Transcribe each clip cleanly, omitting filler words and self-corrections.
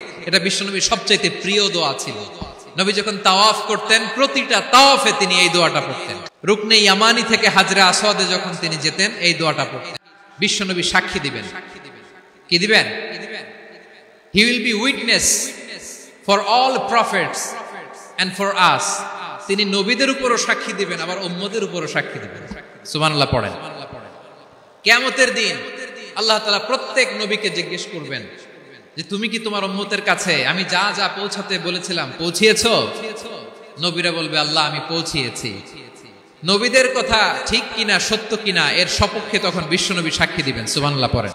এটা বিশ্বনবীর সবচাইতে প্রিয় দোয়া ছিল। নবী যখন তাওয়াফ করতেন প্রতিটা তাওয়াফে তিনি এই দোয়াটা পড়তেন। রুকনে ইয়ামানি থেকে হাজরে আসওয়াদে যখন তিনি যেতেন এই দোয়াটা পড়তেন। বিশ্বনবী সাক্ষী দিবেন, কি দিবেন? He will be witness for all prophets and for us. তিনি নবীদের উপরও সাক্ষী দিবেন, আবার উম্মতের উপরও সাক্ষী দিবেন। সুবহানাল্লাহ পড়েন। কিয়ামতের দিন আল্লাহ তাআলা প্রত্যেক নবীকে জিজ্ঞেস করবেন যে তুমি কি তোমার উম্মতের কাছে আমি যা যা পৌঁছাতে বলেছিলাম পৌঁছিয়েছো? নবীরা বলবে আল্লাহ আমি পৌঁছিয়েছি। নবীদের কথা ঠিক কিনা সত্য কিনা এর সপক্ষে তখন বিশ্বনবী সাক্ষী দিবেন। সুবহানাল্লাহ পড়েন।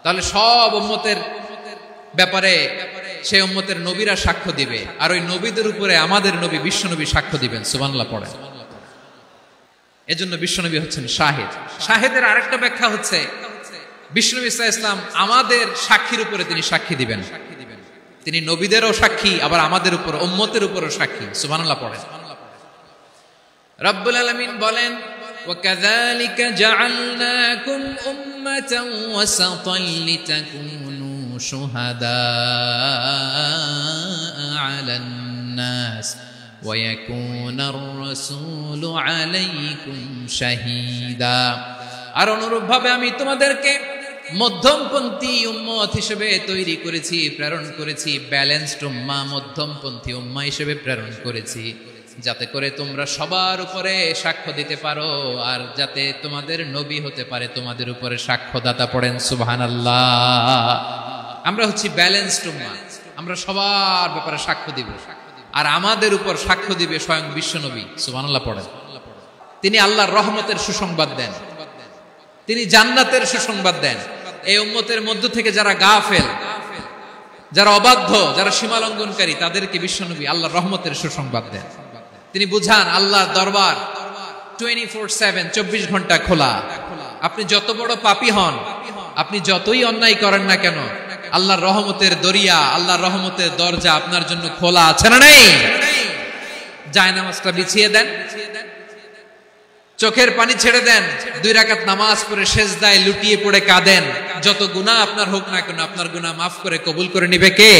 তাহলে সব উম্মতের ব্যাপারে সেই উম্মতের নবীরা সাক্ষ্য দিবে, আর ওই নবীদের উপরে আমাদের নবী বিশ্বনবী সাক্ষ্য দিবেন। সুবহানাল্লাহ পড়েন। এজন্য বিশ্বনবী হচ্ছেন শাহিদ। শাহিদের আরেকটা ব্যাখ্যা হচ্ছে বিশ্বনবী সাল্লাল্লাহু আলাইহি ওয়াসাল্লাম আমাদের সাক্ষীর উপরে তিনি সাক্ষী দিবেন। তিনি নবীদেরও সাক্ষী, আবার আমাদের উপর উম্মতের উপরও সাক্ষী। সুবহানাল্লাহ পড়েন। রব্বুল আলামিন বলেন ওয়াকাযালিকা জাআলনাকুম উম্মাতান ওয়াসাতান লিতাকুনু শুহাদা আলান নাস ওয়া ইয়াকুনার রাসূলু আলাইকুম শাহীদা। আর অনুরূপভাবে আমি তোমাদেরকে মধ্যমপন্থী উম্মত হিসেবে তৈরি করেছি, প্রেরণ করেছি। ব্যালেন্সড উম্মাহ, মধ্যমপন্থী উম্মাহ হিসেবে প্রেরণ করেছি, যাতে করে তোমরা সবার উপরে সাক্ষ্য দিতে পারো, আর যাতে তোমাদের নবী হতে পারে তোমাদের উপরে সাক্ষ্যদাতা। পড়েন সুবহানাল্লাহ। আমরা হচ্ছি ব্যালেন্সড উম্মাহ, আমরা সবার ব্যাপারে সাক্ষ্য দিব, আর আমাদের উপর সাক্ষ্য দিবে স্বয়ং বিশ্বনবী। সুবহানাল্লাহ পড়েন। তিনি আল্লাহর রহমতের সুসংবাদ দেন, তিনি জান্নাতের সুসংবাদ দেন। এই উম্মতের মধ্য থেকে যারা গাফেল, যারা অবাধ্য, যারা সীমালঙ্ঘনকারী, তাদেরকে বিশ্বনবী আল্লাহর রহমতের সুসংবাদ দেন। তিনি বুঝান আল্লাহর দরবার 24/7 24 ঘন্টা খোলা। আপনি যত বড় পাপী হন, আপনি যতই অন্যায় করেন না কেন, আল্লাহর রহমতের দরিয়া, আল্লাহর রহমতের দরজা আপনার জন্য খোলা আছে না নেই? জায়নামাজটা বিছিয়ে দেন, চোখের পানি ছেড়ে দেন, 2 রাকাত নামাজ পড়ে সেজদায় লুটিয়ে পড়ে কাঁদেন। যত গুনাহ আপনার হোক না কেন, আপনার গুনাহ মাফ করে কবুল করে নিবে কে?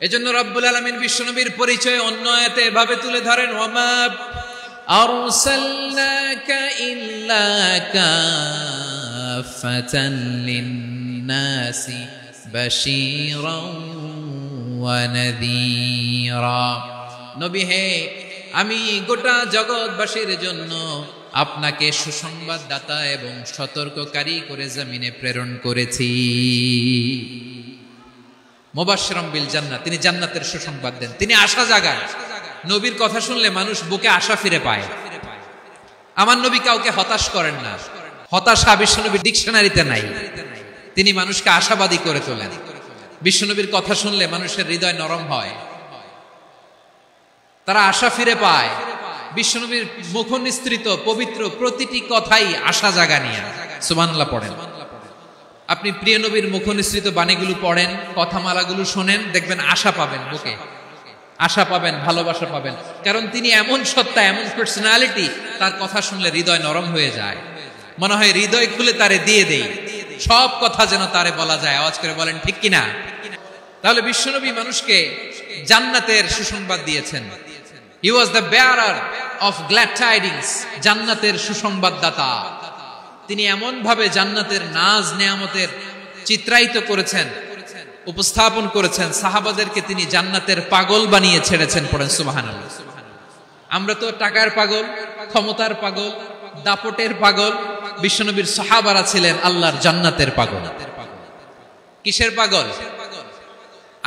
এজন্য রব্বুল আলামিন বিশ্বনবীর পরিচয় অন্য আয়াতে এভাবে তুলে ধরেন ওয়ামা আরসালনাকা ইল্লা কাফাতান লিন-নাসি বাশীরাও ওয়া নাযীরা। নবী হে, আমি গোটা জগৎবাসীর জন্য আপনাকে সুসংবাদদাতা এবং সতর্ককারী করে জমিনে প্রেরণ করেছি। মুবাশশিরাম বিল জান্নাহ, তিনি জান্নাতের সুসংবাদ দেন, তিনি আশা জাগান। নবীর কথা শুনলে মানুষ বুকে আশা ফিরে পায়। আমার নবী কাউকে হতাশ করেন না, হতাশা বিশ্বনবীর ডিকশনারিতে নাই। তিনি মানুষকে আশাবাদী করে তোলেন। বিশ্বনবীর কথা শুনলে মানুষের হৃদয় নরম হয়, তারা আশা ফিরে পায়। বিশ্বনবীর মুখ নিঃসৃত পবিত্র প্রতিটি কথাই আশা জাগানিয়া। সুবহানাল্লাহ পড়েন। আপনি প্রিয় নবীর মুখ নিঃসৃত বাণীগুলো পড়েন, কথামালাগুলো শোনেন, দেখবেন আশা পাবেন, বুকে আশা পাবেন, ভালোবাসা পাবেন। কারণ তিনি এমন সত্তা, এমন পার্সোনালিটি, তার কথা শুনলে হৃদয় নরম হয়ে যায়। মনে হয় হৃদয় খুলে তারে দিয়ে দেই, সব কথা যেন তারে বলা যায়। আওয়াজ করে বলেন ঠিক কিনা? তাহলে বিশ্বনবী মানুষকে জান্নাতের সুসংবাদ দিয়েছেন। He was the bearer of glad tidings, জান্নাতের সুসংবাদদাতা। তিনি এমন ভাবে জান্নাতের নাজ নেয়ামতের চিত্রায়িত করেছেন, উপস্থাপন করেছেন, সাহাবাদেরকে তিনি জান্নাতের পাগল বানিয়ে ছেড়েছেন। পড়েন সুবহানাল্লাহ। আমরা তো টাকার পাগল, ক্ষমতার পাগল, দাপটের পাগল। বিশ্বনবীর সাহাবারা ছিলেন আল্লাহর জান্নাতের পাগল। কিসের পাগল?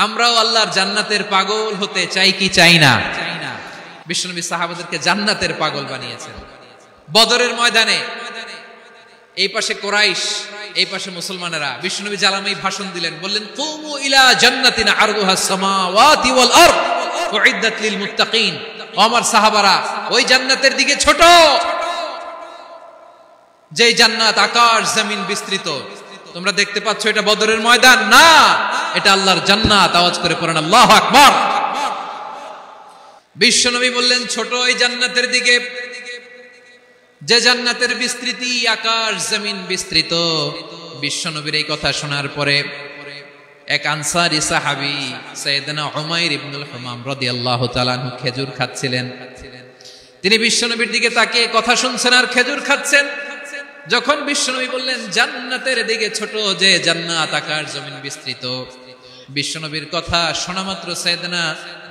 আমরাও আল্লাহর জান্নাতের পাগল হতে চাই কি চাই না? বিশ্বনবী সাহাবাদেরকে জান্নাতের পাগল বানিয়েছেন। বদরের ময়দানে এই পাশে কোরাইশ, এই পাশে মুসলমানেরা। বিশ্বনবী জালামাই ভাষণ দিলেন, বললেন কুমু ইলা জান্নাতিন আরদুহাস সামাওয়াতি ওয়াল আরদ উইদ্দাত লিল মুত্তাকিন। আমার সাহাবারা, ওই জান্নাতের দিকে ছোট, যেই জান্নাত আকাশ জমিন বিস্তৃত। তোমরা দেখতে পাচ্ছ এটা বদরের ময়দান না, এটা আল্লাহর জান্নাত। আওয়াজ করে পড়েন আল্লাহু আকবার। বিশ্বনবী বললেন ছোট ওই জান্নাতের দিকে, যে জান্নাতের বিস্তৃতি আকাশ জমিন বিস্তৃত। বিশ্বনবীর এই কথা শোনার পরে এক আনসারী সাহাবী সাইয়েদনা উমাইর ইবনুল হুমাম রাদিয়াল্লাহু তাআলা আনহু খেজুর খাচ্ছিলেন। তিনি বিশ্বনবীর দিকে তাকিয়ে কথা শুনছেন আর খেজুর খাচ্ছেন। যখন বিশ্বনবী বললেন জান্নাতের দিকে ছোট যে জান্নাত আকাশ জমিন বিস্তৃত, বিশ্বনবীর কথা শোনা মাত্র সাইয়েদনা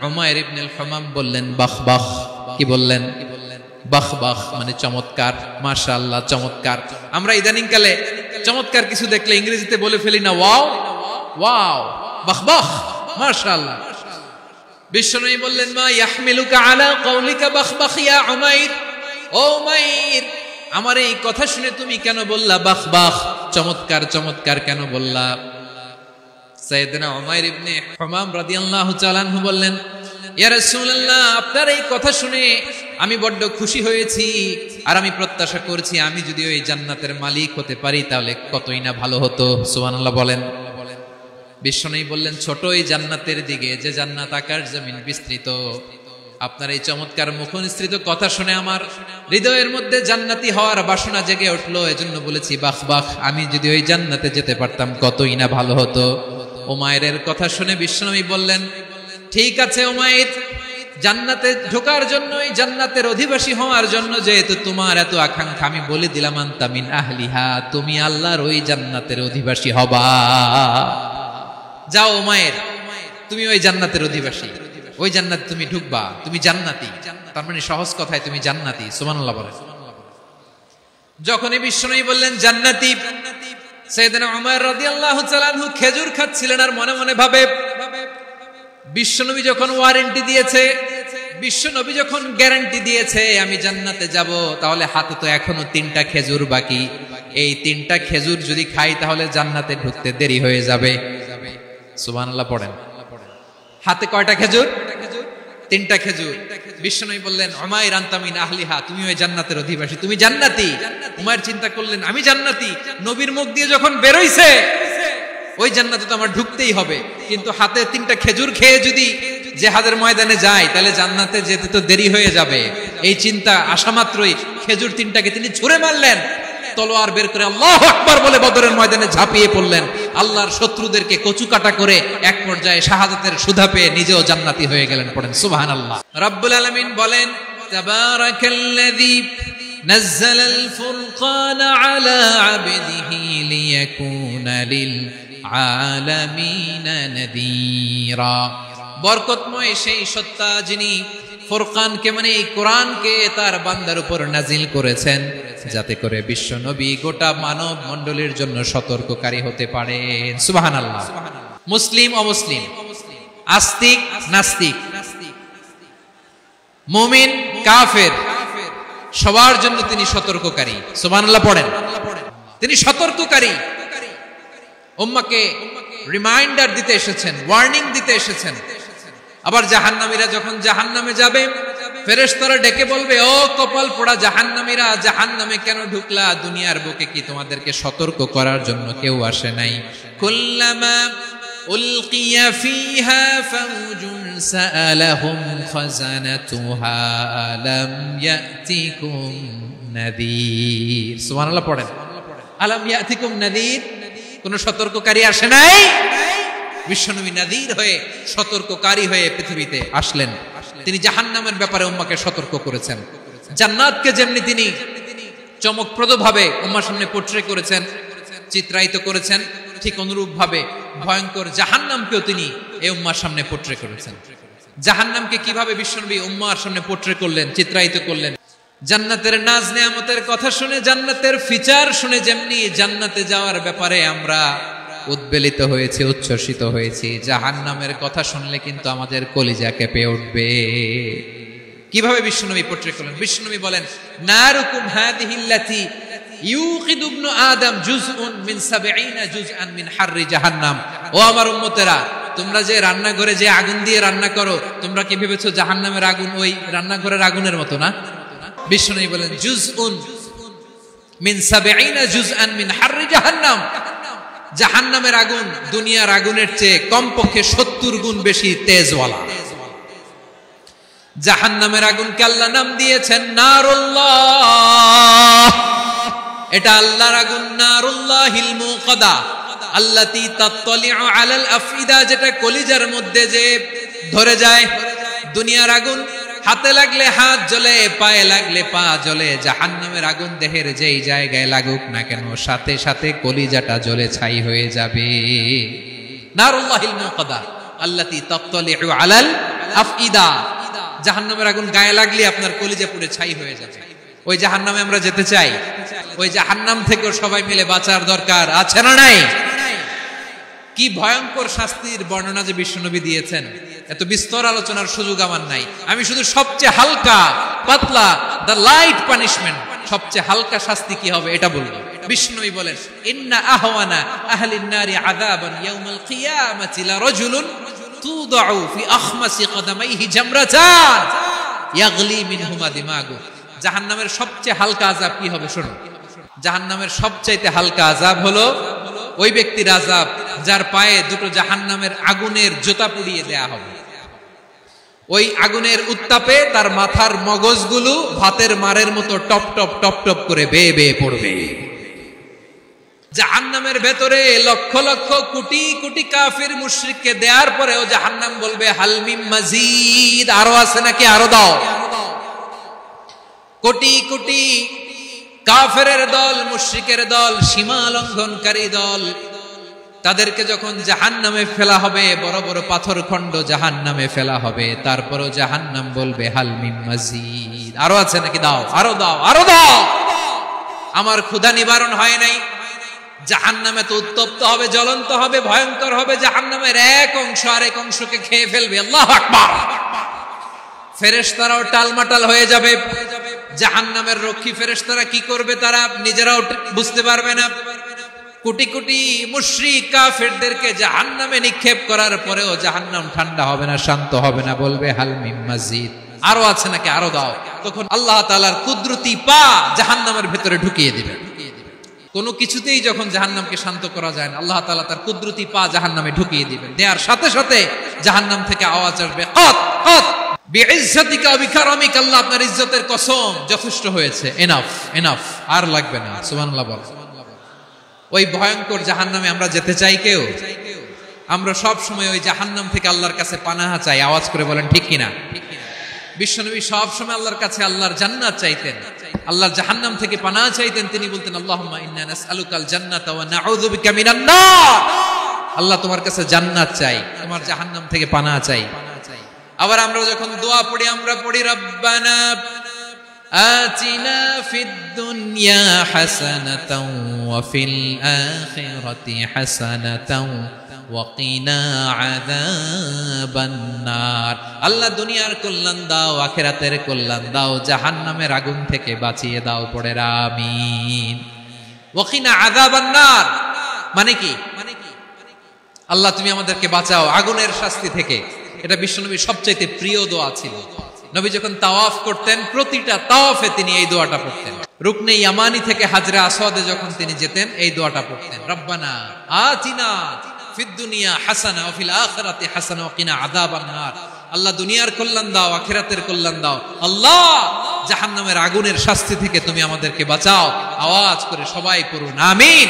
উমাইর ইবনুল হুমাম বললেন বাহ বাহ। কি বললেন? বাহ বাহ মানে চমৎকার, মাশাআল্লাহ চমৎকার। আমরা ইদানিং কালে চমৎকার কিছু দেখলে ইংরেজিতে বলে ফেলি না ওয়াও ওয়াও, বাহ বাহ, মাশাআল্লাহ। বিশ্বনবী বললেন মা ইয়াহমিলুকা আলা কওলিকা বাহ বাহ ইয়া উমাইর, ও উমাইর আমার এই কথা শুনে তুমি কেন বললা বাহ বাহ, চমৎকার চমৎকার কেন বললা? সাইয়েদনা উমাইর ইবনে হুমাম রাদিয়াল্লাহু তাআলা আনহু বললেন ইয়া রাসূলুল্লাহ, আপনার এই কথা শুনে আমি বড্ড খুশি হয়েছি আর আমি প্রত্যাশা করছি আমি যদি ওই জান্নাতের মালিক হতে পারি তাহলে কতই না ভালো হতো। সুবহানাল্লাহ বলেন। বিশ্বনবী বললেন ছোট এই জান্নাতের দিকে যে জান্নাত আকাশ জমিন বিস্তৃত, আপনার এই চমৎকার মুখনিসৃত কথা শুনে আমার হৃদয়ের মধ্যে জান্নাতি হওয়ার বাসনা জেগে উঠলো, এজন্য বলেছি বাহ বাহ, আমি যদি ওই জান্নাতে যেতে পারতাম কতই না ভালো হতো। উমাইরের কথা শুনে বিশ্বনবী বললেন ঠিক আছে উমাইর, জান্নাতে ঢোকার জন্য, এই জান্নাতের অধিবাসী হওয়ার জন্য যেহেতু তোমার এত আকাঙ্ক্ষা, আমি বলে দিলাম আনতা মিন আহলিহা, তুমি আল্লাহর ওই জান্নাতের অধিবাসী হবা। যাও উমাইর, তুমি ওই জান্নাতের অধিবাসী, ওই জান্নাতে তুমি ঢুকবা, তুমি জান্নাতি। তার মানে সহজ কথায় তুমি জান্নাতি। সুবহানাল্লাহ বলেন। যখনই বিশ্বনবী বললেন জান্নাতি, সাইয়েদনা উমর রাদিয়াল্লাহু তাআলা আনহু খেজুর খাচ্ছিলেন আর মনে মনে ভাবে বিশ্বনবী যখন ওয়ারেন্টি দিয়েছে, বিশ্বনবী যখন গ্যারান্টি দিয়েছে আমি জান্নাতে যাব, তাহলে হাতে তো এখনো 3টা খেজুর বাকি। এই 3টা খেজুর যদি খাই তাহলে জান্নাতে ঢুকতে দেরি হয়ে যাবে। সুবহানাল্লাহ পড়েন। হাতে কয়টা খেজুর? 3টা খেজুর। বিশ্বনবী বললেন উমাইর আনতা মিন আহলিহা, তুমি ওই জান্নাতের অধিবাসী, তুমি জান্নাতি। উমাইর চিন্তা করলেন আমি জান্নাতি, নবীর মুখ দিয়ে যখন বের হইছে ওই জান্নাতে তো আমার ঢুকতেই হবে, কিন্তু হাতে 3টা খেজুর খেয়ে যদি জিহাদের ময়দানে যাই তাহলে জান্নাতে যেতে তো দেরি হয়ে যাবে। এই চিন্তা আসা মাত্রই খেজুর 3টাকে তিনি ছুঁড়ে মারলেন, তলোয়ার বের করে আল্লাহু আকবার বলে বদরের ময়দানে ঝাঁপিয়ে পড়লেন। আল্লাহর শত্রুদেরকে কচুকাটা করে এক পর্যায়ে শাহাদাতের সুধা পেয়ে নিজেও জান্নাতি হয়ে গেলেন। পড়েন সুবহানাল্লাহ। রব্বুল আলামিন বলেন তাবারাকাল্লাযী নাযালাল ফুরকানা আলা আবদিহি লিয়াকুনা লিল আলামিনা নাযীরা। বরকতময় সেই সত্তা যিনি ফুরকানকে মানে এই কোরআনকে তার বান্দার উপর নাজিল করেছেন যাতে করে বিশ্ব নবী গোটা মানব মণ্ডলীর জন্য সতর্ককারী হতে পারেন। সুবহানাল্লাহ। মুসলিম অমুসলিম, আস্তিক নাস্তিক, মুমিন কাফের, সবার জন্য তিনি সতর্ককারী। সুবহানাল্লাহ পড়েন। তিনি সতর্ককারী, উম্মাহকে রিমাইন্ডার দিতে এসেছেন, ওয়ার্নিং দিতে এসেছেন। আবার জাহান্নামীরা যখন জাহান্নামে যাবে ফেরেশতারা ডেকে বলবে ও কপাল পোড়া জাহান্নামীরা, জাহান্নামে কেন ঢুকলা? দুনিয়ার বুকে কি তোমাদেরকে সতর্ক করার জন্য কেউ আসে নাই? কুল্লামা উলকিয়া ফিহা ফাউজুন সাআলাহুম খাযানাতুহা আলাম ইয়াতিকুম নাযীর। সুবহানাল্লাহ পড়েন। আলাম ইয়াতিকুম নাযীর, কোন সতর্ককারী আসে নাই? বিশ্বনবী নাযীর হয়ে, সতর্ককারী হয়ে পৃথিবীতে আসলেন। তিনি জাহান্নামের ব্যাপারে উম্মাহকে সতর্ক করেছেন। জান্নাতকে যেমনি তিনি চমকপ্রদ ভাবে উম্মার সামনে পোট্রে করেছেন, চিত্রায়িত করেছেন, ঠিক অনুরূপ ভাবে ভয়ঙ্কর জাহান্নামকেও তিনি এই উম্মার সামনে পোট্রে করেছেন। জাহান্নামকে কিভাবে বিশ্বনবী উম্মার সামনে পোট্রে করলেন, চিত্রায়িত করলেন? জান্নাতের নাজ নেয়ামতের কথা শুনে, জান্নাতের ফিচার শুনে যেমনি জান্নাতে যাওয়ার ব্যাপারে আমরা উদ্বেলিত হয়েছি, উচ্ছ্বসিত হয়েছি, জাহান্নামের কথা শুনলে কিন্তু আমাদের কলিজা কেঁপে উঠবে। কিভাবে বিশ্বনবী পোট্রে করলেন? বিশ্বনবী বলেন নারুকুম হাদিহিল্লাতি ইউকিদু ইবনু আদম জুজউন মিন 70 জুজআন মিন হাররি জাহান্নাম। ও আমার উম্মতেরা, তোমরা যে রান্নাঘরে যে আগুন দিয়ে রান্না করো, তোমরা কি ভেবেছো জাহান্নামের আগুন ওই রান্নাঘরের আগুনের মতো না? বিশ্বনবী বলেন জুজউন মিন 70 জুজআন মিন হাররি জাহান্নাম। জাহান্নামের আগুন দুনিয়ার আগুনের চেয়ে কমপক্ষে 70 গুণ বেশি তেজওয়ালা। জাহান্নামের আগুনকে আল্লাহ নাম দিয়েছেন নারুল্লাহ। এটা আল্লাহর আগুন, নারুল্লাহিল মুকাদা। আল্লাতী তাত্তালিউ আলাল আফইদা, যেটা কলিজার মধ্যে যে ধরে যায়। দুনিয়ার আগুন হাতে লাগলে হাত জ্বলে, পায়ে লাগলে পা জ্বলে। জাহান্নামের আগুন দেহের যেই জায়গায় লাগুক না কেন, সাথে সাথে কলিজাটা জ্বলে ছাই হয়ে যাবে। নারুল্লাহিল মুকাদ্দা আল্লাতী তাত্তালিউ আলাল আফইদা, জাহান্নামের আগুন গায়ে লাগলে আপনার কলিজা পুড়ে ছাই হয়ে যাবে। ওই জাহান্নামে আমরা যেতে চাই? ওই জাহান্নাম থেকেও সবাই মিলে বাঁচার দরকার আছে না নাই? কি ভয়ঙ্কর শাস্তির বর্ণনা যে বিশ্বনবী দিয়েছেন, এত বিস্তর আলোচনার সুযোগ আমার নাই। আমি শুধু সবচেয়ে হালকা পাতলা, দ্য লাইট পানিশমেন্ট, সবচেয়ে হালকা শাস্তি কি হবে এটা বলবো। বিশ্বনবী বলেন, ইন্না আহওয়ানা আহলিন নারি আযাবান ইয়াউমাল কিয়ামাতি লা রাজুলুন তুদাউ ফি আখমাসি কদামাইহি জামরাতান ইয়াগলি মিনহুমা দিমাগু। জাহান্নামের সবচেয়ে হালকা আযাব কি হবে শুনুন। জাহান্নামের সবচাইতে হালকা আযাব হলো ওই ব্যক্তির আযাব যার পায়ে দুটো জাহান্নামের আগুনের জুতা পুড়িয়ে দেয়া হবে। ওই আগুনের উত্তাপে তার মাথার মগজগুলো ভাতের মারের মতো টপ টপ টপ টপ করে বেয়ে বেয়ে পড়বে। জাহান্নামের ভেতরে লক্ষ লক্ষ কোটি কোটি কাফির মুশরিককে দেওয়ার পরেও জাহান্নাম বলবে হাল মিন মাজিদ, আরো আছে নাকি, আরো দাও। কোটি কোটি কাফেরের দল, মুশরিকের দল, সীমা লঙ্ঘনকারী দল, তাদেরকে যখন জাহান্নামে ফেলা হবে, বড় বড় পাথর খণ্ড জাহান্নামে ফেলা হবে, তারপরও জাহান্নাম বলবে হাল মিন মাজিদ, আরো আছে নাকি, দাও, আরো দাও, আরো দাও। আমার ক্ষুধা নিবারণ হয় নাই। জাহান্নামে তো উত্তপ্ত হবে, জ্বলন্ত হবে, ভয়ঙ্কর হবে। জাহান্নামের এক অংশ আরেক অংশকে খেয়ে ফেলবে। আল্লাহু আকবার। ফেরেশতারাও টালমাটাল হয়ে যাবে। জাহান্নামের রক্ষী ফেরেশতারা কি করবে তারা নিজেরাও বুঝতে পারবে না। কোটি কোটি মুশরিক কাফেরদেরকে জাহান্নামে নিক্ষেপ করার পরেও জাহান্নাম ঠান্ডা হবে না, শান্ত হবে না, বলবে হাল মিন মাজিদ, আরো আছে নাকি, আরো দাও। তখন আল্লাহ তাআলার কুদরতি পা জাহান্নামের ভেতরে ঢুকিয়ে দিবেন। কোনো কিছুতেই যখন জাহান্নামকে শান্ত করা যায় না, আল্লাহ তাআলা তার কুদরতি পা জাহান্নামে ঢুকিয়ে দিবেন। দেওয়ার সাথে সাথে জাহান্নাম থেকে আওয়াজ আসবে, কত কত বিইজ্জাতিকা ওয়া বিকারামিকা, আল্লাহ আপনার ইজ্জতের কসম, যথেষ্ট হয়েছে, এনাফ এনাফ, আর লাগবে না। সুবহানাল্লাহ বল। ওই ভয়ঙ্কর জাহান্নামে আমরা যেতে চাই কেউ? আমরা সব সময় ওই জাহান্নাম থেকে আল্লাহর কাছে পানাহা চাই। আওয়াজ করে বলেন ঠিক কিনা? বিশ্বনবী সব সময় আল্লাহর কাছে আল্লাহর জান্নাত চাইতেন, আল্লাহর জাহান্নাম থেকে পানাহা চাইতেন। তিনি বলতেন আল্লাহুম্মা ইন্না নাসআলুকাল জান্নাতা ওয়া নাউযু বিকা মিনান নার। আল্লাহ তোমার কাছে জান্নাত চাই, তোমার জাহান্নাম থেকে পানাহা চাই। আবার আমরা যখন দোয়া পড়ি, আমরা পড়ি রব্বানা আতিনা ফিদ দুনিয়া হাসানাতাও ওয়া ফিল আখিরাতি হাসানাতাও ওয়া কিনা আযাবান নার। আল্লাহ দুনিয়ার কল্যাণ দাও, আখিরাতের কল্যাণ দাও, জাহান্নামের আগুন থেকে বাঁচিয়ে দাও, পড়ে আমিন। ওয়া কিনা আযাবান নার মানে কি? আল্লাহ তুমি আমাদেরকে বাঁচাও আগুনের শাস্তি থেকে। এটা বিশ্বনবীর সবচাইতে প্রিয় দোয়া ছিল। নবী যখন তাওয়াফ করতেন, প্রতিটা তাওয়াফে তিনি এই দোয়াটা পড়তেন। রুকনে ইয়ামানি থেকে হাজরে আসওয়াদে যখন তিনি যেতেন, এই দোয়াটা পড়তেন, রব্বানা আতিনা ফিদ দুনিয়া হাসানা ওয়া ফিল আখিরাতি হাসানা ওয়া কিনা আযাবান নার। আল্লাহ দুনিয়ার কল্যাণ দাও, আখিরাতের কল্যাণ দাও। আল্লাহ জাহান্নামের আগুনের শাস্তি থেকে তুমি আমাদেরকে বাঁচাও। আওয়াজ করে সবাই পড়ুন আমিন।